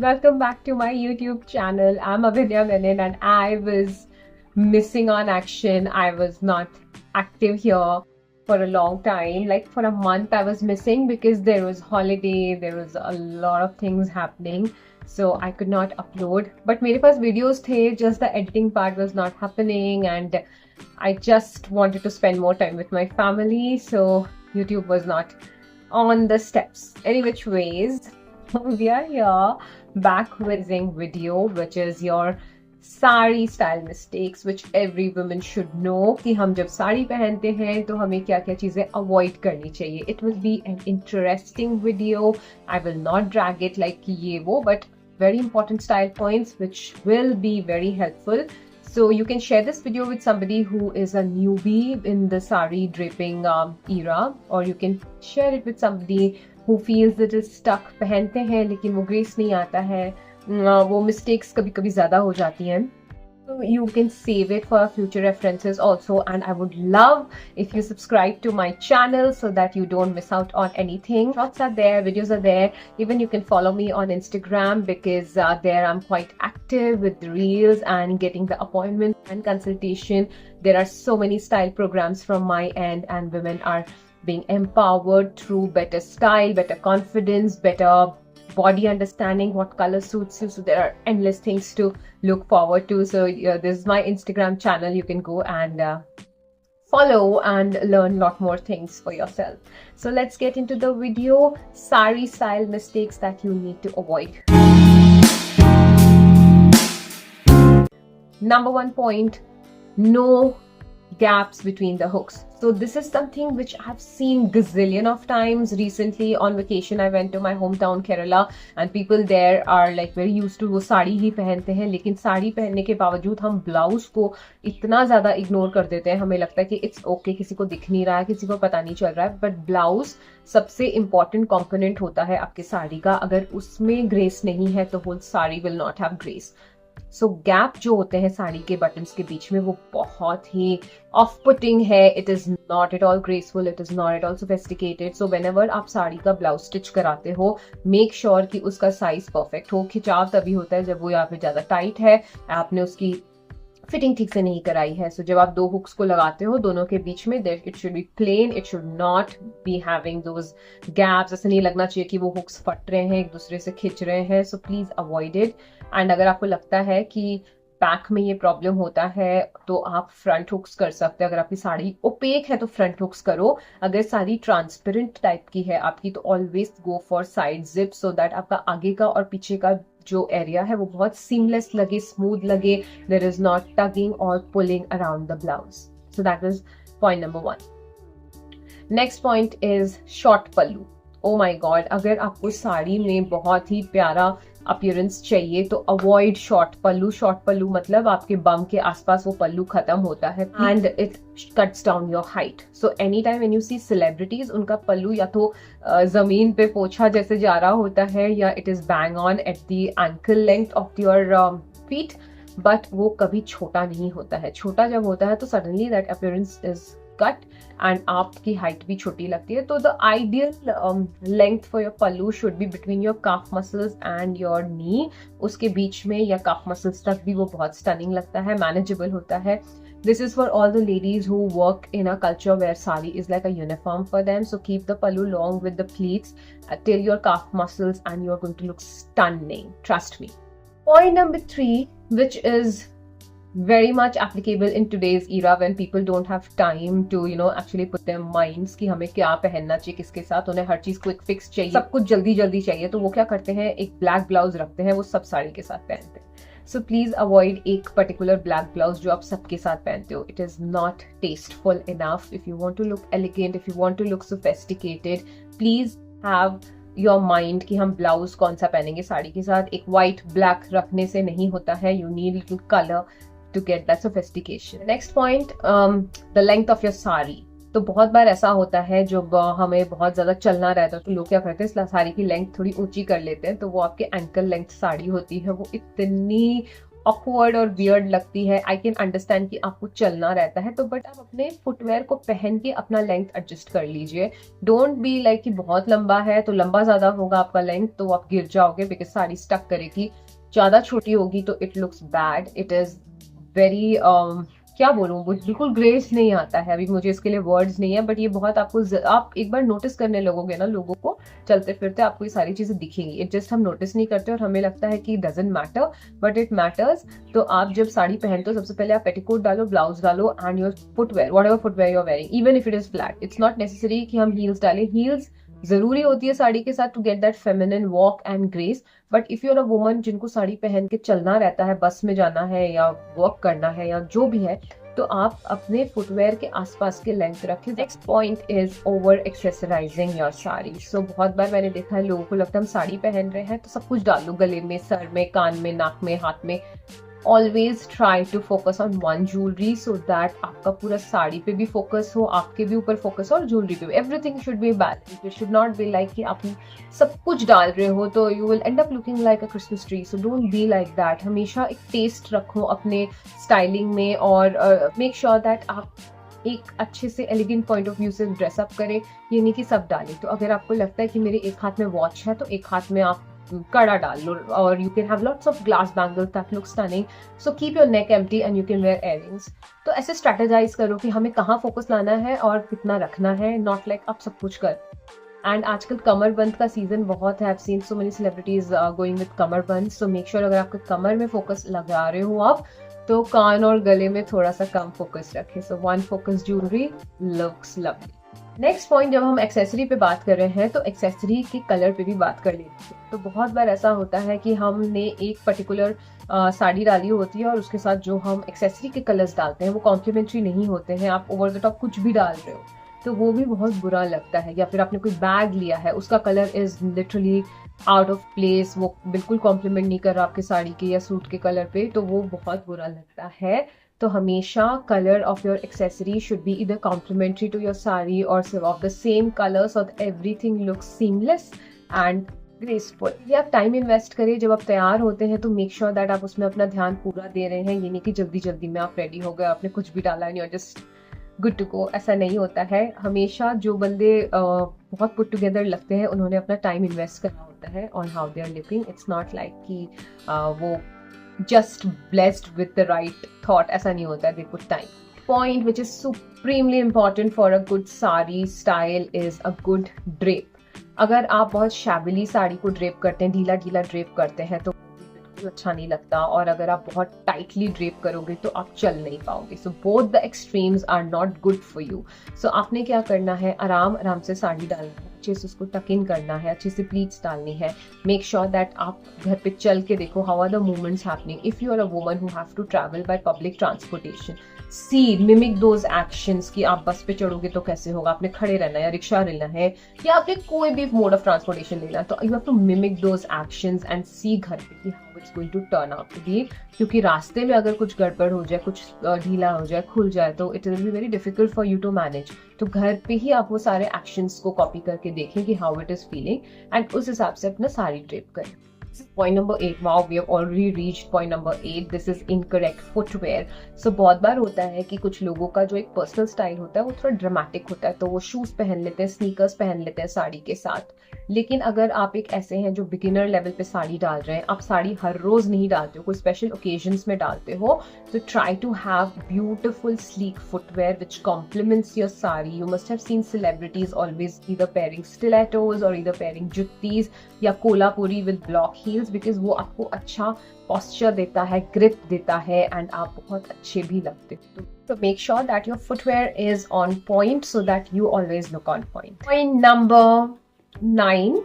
Welcome back to my YouTube channel. I'm Avinya Menon and I was missing on action. I was not active here for a long time. Like for a month I was missing because there was holiday, there was a lot of things happening. So I could not upload. But मेरे पास videos थे, just the editing part was not happening and I just wanted to spend more time with my family. So YouTube was not on the steps. Any which ways, we are here back with a video which is your sari style mistakes which every woman should know कि हम जब साड़ी पहनते हैं तो हमें क्या क्या चीजें अवॉइड करनी चाहिए. It will B an interesting video. I will not drag it like ये वो, but very important style points which will be very helpful. So you can share this video with somebody who is a newbie in the sari draping era, or you can share it with somebody who feels that is stuck. पहनते हैं लेकिन वो grace नहीं आता है, वो mistakes कभी कभी ज्यादा हो जाती हैं. So you can save it for future references also, and I would love if you subscribe to my channel so that you don't miss out on anything. Shots are there, videos are there. Even you can follow me on Instagram because there I'm quite active with the reels and getting the appointment and consultation. There are so many style programs from my end, and women are being empowered through better style, better confidence, better body understanding, what color suits you. So there are endless things to look forward to. So this is my Instagram channel. You can go and follow and learn a lot more things for yourself. So let's get into the video. Sari style mistakes that you need to avoid. Number one point, no gaps between the hooks. So this is something which I've seen gazillion of times. Recently on vacation I went to my hometown Kerala and people there are like very used to वो साड़ी ही पहनते हैं, लेकिन साड़ी पहनने के बावजूद हम blouse को इतना ज्यादा इग्नोर कर देते हैं. हमें लगता है कि इट्स ओके, किसी को दिख नहीं रहा है, किसी को पता नहीं चल रहा है, बट ब्लाउज सबसे इंपॉर्टेंट कंपोनेंट होता है आपके साड़ी का. अगर उसमें ग्रेस नहीं है तो whole sari will not have grace. So gap जो होते हैं साड़ी के बटन्स के बीच में वो बहुत ही ऑफ पुटिंग है. It is not at all graceful, it is not at all sophisticated. So whenever आप साड़ी का ब्लाउज स्टिच कराते हो, मेक श्योर कि उसका साइज परफेक्ट हो. खिंचाव तभी होता है जब वो यहाँ पे ज्यादा टाइट है, आपने उसकी फिटिंग ठीक से नहीं कराई है. सो जब आप दो हुक्स को लगाते हो दोनों के बीच में, it should be plain, it should not be having those gaps. ऐसा नहीं लगना चाहिए कि वो हुक्स फट रहे हैं, एक दूसरे से खिंच रहे हैं. So please avoid it. And अगर आपको लगता है कि बैक में ये प्रॉब्लम होता है तो आप फ्रंट हुक्स कर सकते हैं. अगर आपकी साड़ी ओपेक है तो फ्रंट हुक्स करो. अगर साड़ी ट्रांसपेरेंट टाइप की है आपकी तो always go for side zip, so that आपका आगे का और पीछे का जो एरिया है वो बहुत सीमलेस लगे, स्मूथ लगे. देयर इज नॉट टगिंग और pulling around the blouse. So that is point number 1. Next point is short pallu. Oh my god, अगर आपको साड़ी में बहुत ही प्यारा अपीयरेंस चाहिए तो अवॉइड शॉर्ट पल्लू. शॉर्ट पल्लू मतलब आपके बम के आसपास वो पल्लू खत्म होता है and it cuts down your height. So any time when you see celebrities, उनका पल्लू या तो जमीन पे पोछा जैसे जा रहा होता है या it is bang on at the ankle length of your feet, but वो कभी छोटा नहीं होता है. छोटा जब होता है तो suddenly that appearance is cut and आपकी हाइट भी छोटी लगती है. तो the ideal length for your pallu should be between your calf muscles and your knee. उसके बीच में या काफ मसल्स तक भी वो बहुत स्टनिंग लगता है, मैनेजेबल होता है. This is for all the ladies who work in a culture where sari is like a uniform for them. So keep the pallu long with the pleats till your calf muscles and you're going to look stunning. Trust me. Point number 3, which is very much applicable in today's era when people don't have time to actually put their minds कि हमें क्या पहनना चाहिए, किसके साथ. उन्हें हर चीज quick fix चाहिए, सब कुछ जल्दी जल्दी चाहिए, तो वो क्या करते हैं, एक ब्लैक ब्लाउज रखते हैं, वो सब साड़ी के साथ पहनते हैं. सो प्लीज अवॉइड एक पर्टिकुलर ब्लैक ब्लाउज जो आप सबके साथ पहनते हो. It is not tasteful enough. If you want to look elegant, if you want to look sophisticated, please have your mind कि हम ब्लाउज कौन सा पहनेंगे साड़ी के साथ. एक व्हाइट ब्लैक रखने से नहीं होता है. You need little colour to get that sophistication. Next point, the length of your sari. तो बहुत बार ऐसा होता है जब हमें बहुत ज्यादा चलना रहता है तो लोग क्या करते हैं, साड़ी की लेंथ थोड़ी ऊंची कर लेते हैं, तो वो आपके एंकल लेंथ साड़ी होती है वो इतनी ऑकवर्ड और वियर्ड लगती है, आई कैन अंडरस्टैंड कि आपको चलना रहता है, तो बट आप अपने फुटवेयर को पहन के अपना लेंथ एडजस्ट कर लीजिए। डोंट बी लाइक कि बहुत लंबा है तो लंबा ज्यादा होगा आपका लेंथ, तो आप गिर जाओगे बिकॉज साड़ी स्टक करेगी। ज्यादा छोटी होगी तो it looks bad, it is very क्या बोलूँ, बिल्कुल ग्रेस नहीं आता है, अभी मुझे इसके लिए वर्ड्स नहीं है, बट ये बहुत आपको आप एक बार नोटिस करने लगोगे ना लोगों को चलते फिरते, आपको ये सारी चीजें दिखेंगी। इट जस्ट हम नोटिस नहीं करते और हमें लगता है कि doesn't matter, but it matters. तो आप जब साड़ी पहनते हो सबसे पहले आप पेटीकोट डालो, ब्लाउज डालो and your footwear, whatever footwear you are wearing, even if it is flat, it's not necessary कि हम हील्स डालें। हील्स जरूरी होती है साड़ी के साथ to get that feminine walk and grace, but if you are a woman जिनको साड़ी पहन के चलना रहता है, बस में जाना है या वॉक करना है या जो भी है, तो आप अपने फुटवेयर के आसपास के लेंथ रखें। Next point is over accessorising your sari. So बहुत बार मैंने देखा है लोगों को लगता है हम साड़ी पहन रहे हैं तो सब कुछ डाल दो, गले में, सर में, कान में, नाक में, हाथ में। Always try to focus on one jewellery so that आपका पूरा साड़ी पे भी फोकस हो, आपके भी ऊपर फोकस हो और ज्वेलरी पे भी। Everything should be balance, it should not be like कि आप सब कुछ डाल रहे हो तो you will and up looking like a Christmas tree. So don't be like that. हमेशा एक टेस्ट रखो अपने स्टाइलिंग में और मेक श्योर दैट आप एक अच्छे से एलिगेंट पॉइंट ऑफ व्यू से ड्रेसअप करें, ये नहीं कि सब डालें। तो अगर आपको लगता है कि मेरे एक हाथ में वॉच है तो एक हाथ में आप कड़ा डाल लो, और you can have lots of glass bangles that look stunning, so keep your neck empty and you can wear earrings. तो ऐसे स्ट्रेटेजाइज करो कि हमें कहाँ फोकस लाना है और कितना रखना है, नॉट लाइक आप सब कुछ कर। एंड आजकल कमर बंद का सीजन बहुत है, I have seen so many celebrities going with kamarband. So make sure अगर आपके कमर में फोकस लगा रहे हो आप तो कान और गले में थोड़ा सा कम फोकस रखें। So one focus jewellery looks lovely. Next point, जब हम एक्सेसरी पे बात कर रहे हैं तो एक्सेसरी के कलर पे भी बात कर लेते हैं। तो बहुत बार ऐसा होता है कि हमने एक पर्टिकुलर साड़ी डाली होती है और उसके साथ जो हम एक्सेसरी के कलर्स डालते हैं वो कॉम्प्लीमेंट्री नहीं होते हैं, आप ओवर द टॉप कुछ भी डाल रहे हो तो वो भी बहुत बुरा लगता है। या फिर आपने कोई बैग लिया है, उसका colour is literally out of place, वो बिल्कुल कॉम्प्लीमेंट नहीं कर रहा आपके साड़ी के या सूट के कलर पे, तो वो बहुत बुरा लगता है। तो हमेशा colour of your accessory should be इधर कॉम्प्लीमेंट्री टू योर साड़ी और of the same colour so that everything looks seamless and graceful. ये आप टाइम इन्वेस्ट करें, जब आप तैयार होते हैं तो मेक श्योर दैट आप उसमें अपना ध्यान पूरा दे रहे हैं। ये नहीं कि जल्दी जल्दी में आप रेडी हो गए, आपने कुछ भी डाला नहीं और जस्ट गुड टू गो, ऐसा नहीं होता है। हमेशा जो बंदे बहुत पुट टुगेदर लगते हैं उन्होंने अपना टाइम इन्वेस्ट करना होता है on how they are looking. It's not like कि वो just blessed with the right thought, ऐसा नहीं होता है, they put time. Point which is supremely important for a good sari style is a good drape. अगर आप बहुत शैबिली साड़ी को ड्रेप करते हैं, ढीला ढीला ड्रेप करते हैं तो बिल्कुल अच्छा नहीं लगता, और अगर आप बहुत टाइटली ड्रेप करोगे तो आप चल नहीं पाओगे। So both the extremes are not good for you. So आपने क्या करना है, आराम आराम से साड़ी डालना है, अच्छे से उसको टक इन करना है, अच्छे से प्लीट्स डालनी है। मेक श्योर दैट आप घर पे चल के देखो how are the movements happening. If you are a woman who have to travel by public transportation, see mimic those actions कि आप बस पे चढ़ोगे तो कैसे होगा, आपने खड़े रहना है या रिक्शा लेना है या आपने कोई भी मोड ऑफ ट्रांसपोर्टेशन लेना है, तो you have to mimic those actions and see घर पे कि how it's going to turn out to be. क्योंकि रास्ते में अगर कुछ गड़बड़ हो जाए, कुछ ढीला हो जाए, खुल जाए, तो it will be very difficult for you to manage. तो घर पे ही आप वो सारे एक्शंस को कॉपी करके देखें कि how it is feeling and उस हिसाब से अपना साड़ी ड्रेप करें। Point number 8. Wow, we have already reached point number 8. This is incorrect footwear. So बहुत बार होता है कि कुछ लोगों का जो एक पर्सनल स्टाइल होता है वो थोड़ा ड्रामेटिक होता है, तो वो शूज पहन लेते हैं, स्नीकर्स पहन लेते हैं साड़ी के साथ। लेकिन अगर आप एक ऐसे हैं जो बिगिनर लेवल पे साड़ी डाल रहे हैं, आप साड़ी हर रोज नहीं डालते हो, कोई स्पेशल ओकेजन्स में डालते हो, तो try to have beautiful sleek footwear which complements your sari. You must have seen celebrities always either pairing stilettos और ईदर पेयरिंग जुत्तीज या Kolhapuri with block heels, because वो आपको अच्छा पॉस्चर देता है, ग्रिप देता है एंड आप बहुत अच्छे भी लगते हो। So make sure that your footwear is on point so that you always look on point. Point number 9.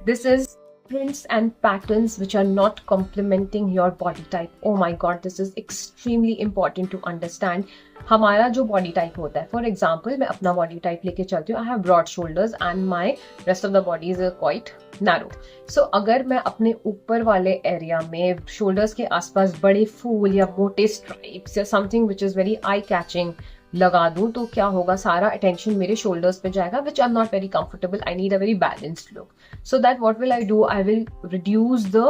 This is prints and patterns which are not complementing your body type. Oh my god, this is extremely important to understand. हमारा जो body type होता है, for example मैं अपना body type लेके चलती हूँ, I have broad shoulders and my rest of the body is quite narrow. So अगर मैं अपने ऊपर वाले एरिया में शोल्डर्स के आसपास बड़े फूल या मोटे स्ट्राइप्स या something which is very eye catching लगा दूं तो क्या होगा, सारा अटेंशन मेरे शोल्डर्स पे जाएगा, which I am not very comfortable. I need a very balanced look. So that what will I do? I will reduce the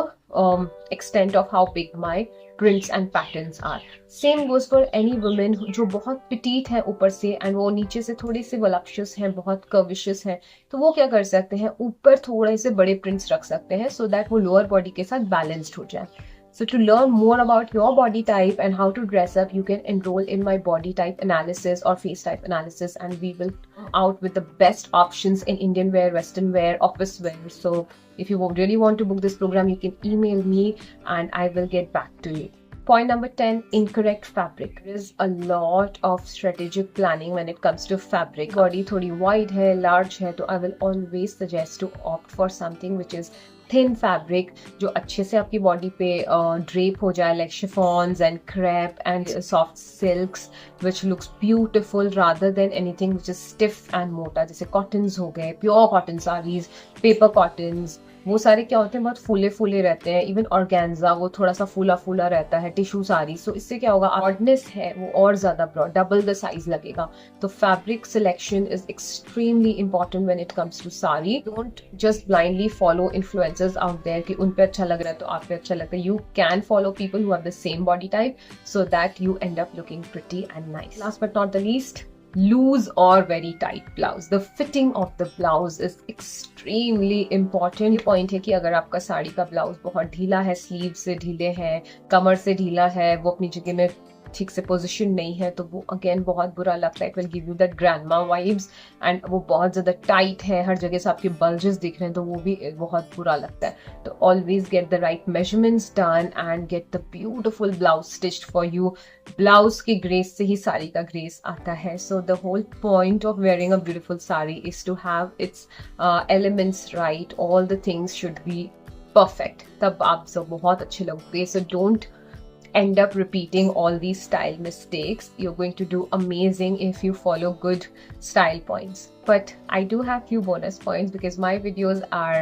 extent of how big my prints and patterns are. Same goes for any women जो बहुत petite है ऊपर से and वो नीचे से थोड़ी सी voluptuous हैं, बहुत curvaceous हैं, तो वो क्या कर सकते हैं, ऊपर थोड़े से बड़े prints रख सकते हैं so that वो lower body के साथ balanced हो जाए. So to learn more about your body type and how to dress up, you can enroll in my body type analysis or face type analysis, and we will come out with the best options in Indian wear, Western wear, office wear. So if you really want to book this program, you can email me and I will get back to you. Point number 10, incorrect fabric. There is a lot of strategic planning when it comes to fabric. Body थोड़ी wide है, large है, तो I will always suggest to opt for something which is thin fabric जो अच्छे से आपकी body पे drape हो जाए, like chiffons and crepe and soft silks which looks beautiful rather than anything which is stiff and मोटा, जैसे cottons हो गए, pure cotton sarees, paper cottons, वो सारे क्या होते हैं, बहुत फूले फूले रहते हैं. इवन ऑर्गेन्जा वो थोड़ा सा फूला फूला रहता है, टिश्यू साड़ी. सो इससे क्या होगा, ब्रॉडनेस है वो और ज्यादा ब्रॉड, डबल द साइज लगेगा. तो fabric selection is extremely important when it comes to sari. Don't just blindly follow influencers out there कि उन पे अच्छा लग रहा है तो आप पे अच्छा लगता है. You can follow people who have the same body type so that you and up looking pretty and nice. Last but not the least, loose or very tight blouse. The fitting of the blouse is extremely important. point है कि अगर आपका साड़ी का blouse बहुत ढीला है, sleeve से ढीले हैं, कमर से ढीला है, वो अपनी जगह में ठीक से पोजीशन नहीं है, तो वो अगेन बहुत बुरा लगता है. It will give you that grandma vibes. And वो बहुत ज्यादा टाइट है, हर जगह से आपके बल्जेस दिख रहे हैं, तो वो भी बहुत बुरा लगता है. तो always get the right measurements done and get the beautiful blouse stitched for you. Blouse की ग्रेस से ही साड़ी का ग्रेस आता है. So the whole point of wearing a beautiful sari is to have its elements right. All the things should be perfect, तब आप सब बहुत अच्छे लगोगे. So don't end up repeating all these style mistakes. You're going to do amazing if you follow good style points. But I do have few bonus points because my videos are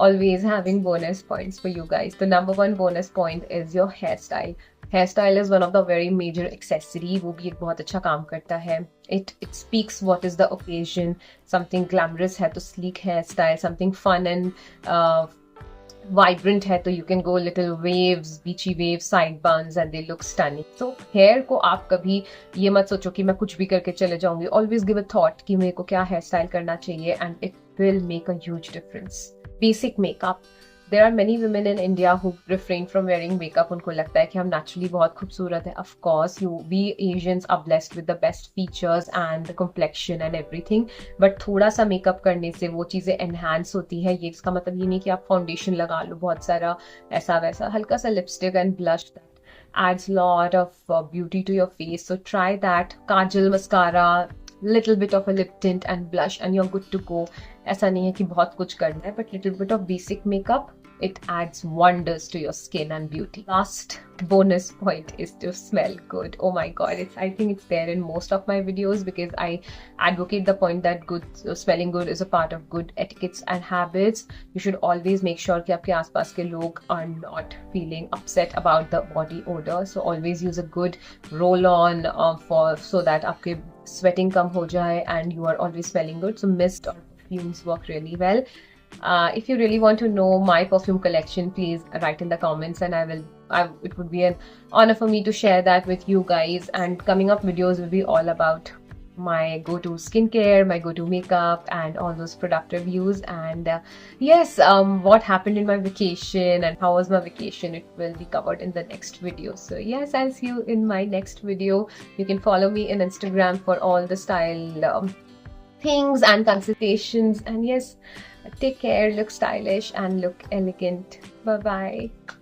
always having bonus points for you guys. The number one bonus point is your hairstyle. Hairstyle is one of the very major accessory. वो भी एक बहुत अच्छा काम करता है. It speaks what is the occasion. Something glamorous है तो sleek hairstyle. Something fun and vibrant है तो you can go little waves, beachy waves, side buns and they look stunning. So hair को आप कभी ये मत सोचो कि मैं कुछ भी करके चले जाऊंगी. Always give a thought कि मेरे को क्या hair style करना चाहिए and it will make a huge difference. Basic makeup. There are many women in India who refrain from wearing makeup. उनको लगता है कि हम naturally बहुत खूबसूरत है. Of course, we Asians are blessed with the best features and the complexion and everything. But थोड़ा सा makeup करने से वो चीज़ें enhance होती है. ये इसका मतलब ये नहीं कि आप foundation लगा लो बहुत सारा ऐसा वैसा. हल्का सा lipstick and blush that adds lot of beauty to your face. So try that. Kajal, mascara, little bit of a lip tint and blush and you're good to go. ऐसा नहीं है कि बहुत कुछ करना है, but little bit of basic makeup, it adds wonders to your skin and beauty. Last bonus point is to smell good. Oh my god, I think it's there in most of my videos because I advocate the point that smelling good is a part of good etiquettes and habits. You should always make sure कि आपके आसपास के लोग are not feeling upset about the body odor. So always use a good roll-on so that आपके sweating कम हो जाए and you are always smelling good. So mist or perfumes work really well. If you really want to know my perfume collection, please write in the comments and it would be an honor for me to share that with you guys. And coming up videos will be all about my go-to skincare, my go-to makeup and all those product reviews. And yes, what happened in my vacation and how was my vacation, it will be covered in the next video. So yes, I'll see you in my next video. You can follow me in Instagram for all the style things and consultations. And yes, take care, look stylish and look elegant. Bye bye.